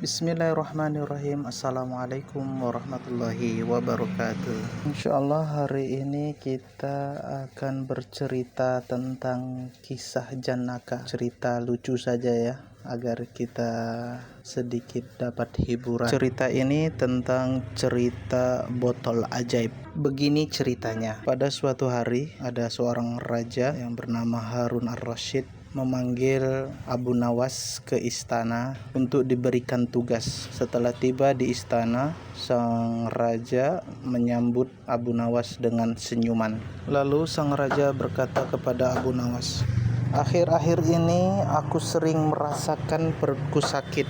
Bismillahirrahmanirrahim. Assalamualaikum warahmatullahi wabarakatuh. Insyaallah hari ini kita akan bercerita tentang kisah Janaka. Cerita lucu saja ya, agar kita sedikit dapat hiburan. Cerita ini tentang cerita botol ajaib. Begini ceritanya. Pada suatu hari ada seorang raja yang bernama Harun ar-Rasyid memanggil Abu Nawas ke istana untuk diberikan tugas. Setelah tiba di istana, sang raja menyambut Abu Nawas dengan senyuman. Lalu sang raja berkata kepada Abu Nawas, "Akhir-akhir ini aku sering merasakan perutku sakit.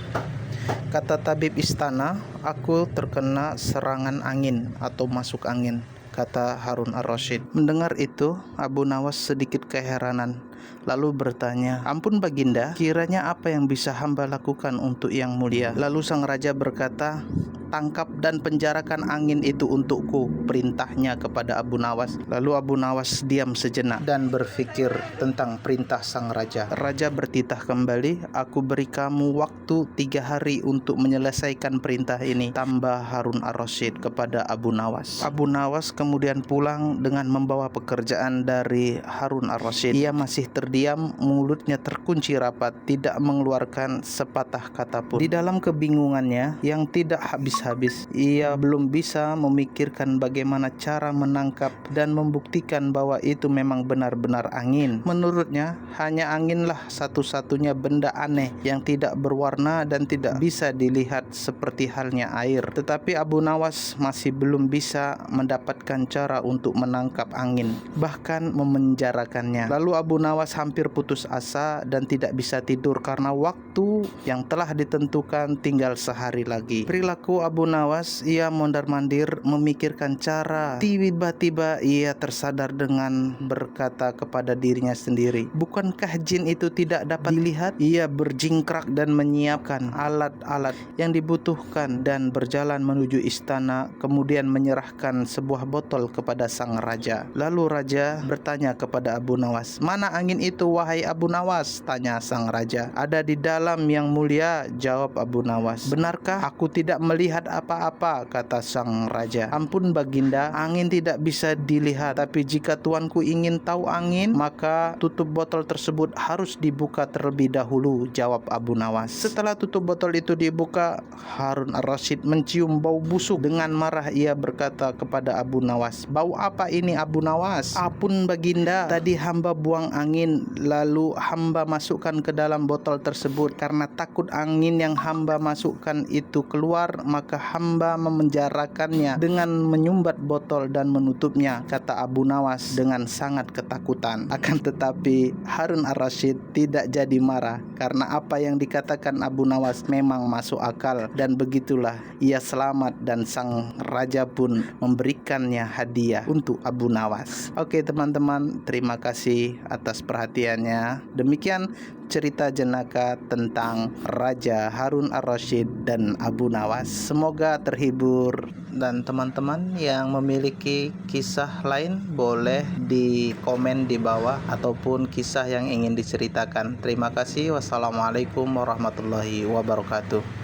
Kata tabib istana, aku terkena serangan angin atau masuk angin," kata Harun ar-Rasyid. Mendengar itu, Abu Nawas sedikit keheranan, lalu bertanya, "Ampun Baginda, kiranya apa yang bisa hamba lakukan untuk yang mulia?" Lalu sang raja berkata, "Tangkap dan penjarakan angin itu untukku," perintahnya kepada Abu Nawas. Lalu Abu Nawas diam sejenak dan berpikir tentang perintah sang raja. Raja bertitah kembali, "Aku beri kamu waktu 3 hari untuk menyelesaikan perintah ini," tambah Harun ar-Rasyid kepada Abu Nawas. Abu Nawas kemudian pulang dengan membawa pekerjaan dari Harun ar-Rasyid. Ia masih terdiam, mulutnya terkunci rapat, tidak mengeluarkan sepatah kata pun. Di dalam kebingungannya yang tidak habis-habis, ia belum bisa memikirkan bagaimana cara menangkap dan membuktikan bahwa itu memang benar-benar angin. Menurutnya, hanya anginlah satu-satunya benda aneh yang tidak berwarna dan tidak bisa dilihat seperti halnya air. Tetapi Abu Nawas masih belum bisa mendapatkan cara untuk menangkap angin, bahkan memenjarakannya. Lalu Abu Nawas hampir putus asa dan tidak bisa tidur karena waktu yang telah ditentukan tinggal sehari lagi. Perilaku Abu Nawas, ia mondar-mandir memikirkan cara. Tiba-tiba ia tersadar dengan berkata kepada dirinya sendiri, "Bukankah jin itu tidak dapat dilihat?" Ia berjingkrak dan menyiapkan alat-alat yang dibutuhkan dan berjalan menuju istana, kemudian menyerahkan sebuah botol kepada sang raja. Lalu raja bertanya kepada Abu Nawas, "Mana angin itu wahai Abu Nawas?" tanya sang raja. "Ada di dalam yang mulia," jawab Abu Nawas. "Benarkah? Aku tidak melihat apa-apa," kata sang raja. "Ampun Baginda, angin tidak bisa dilihat, tapi jika tuanku ingin tahu angin, maka tutup botol tersebut harus dibuka terlebih dahulu," jawab Abu Nawas. Setelah tutup botol itu dibuka, Harun ar-Rasyid mencium bau busuk. Dengan marah ia berkata kepada Abu Nawas, "Bau apa ini Abu Nawas?" "Ampun Baginda, tadi hamba buang angin, lalu hamba masukkan ke dalam botol tersebut. Karena takut angin yang hamba masukkan itu keluar, maka hamba memenjarakannya dengan menyumbat botol dan menutupnya," kata Abu Nawas dengan sangat ketakutan. Akan tetapi Harun ar-Rasyid tidak jadi marah karena apa yang dikatakan Abu Nawas memang masuk akal, dan begitulah ia selamat dan sang raja pun memberikannya hadiah untuk Abu Nawas. Oke teman-teman, terima kasih atas perhatiannya. Demikian cerita Janaka tentang Raja Harun ar-Rasyid dan Abu Nawas. Semoga terhibur, dan teman-teman yang memiliki kisah lain boleh di komen di bawah ataupun kisah yang ingin diceritakan. Terima kasih. Wassalamualaikum warahmatullahi wabarakatuh.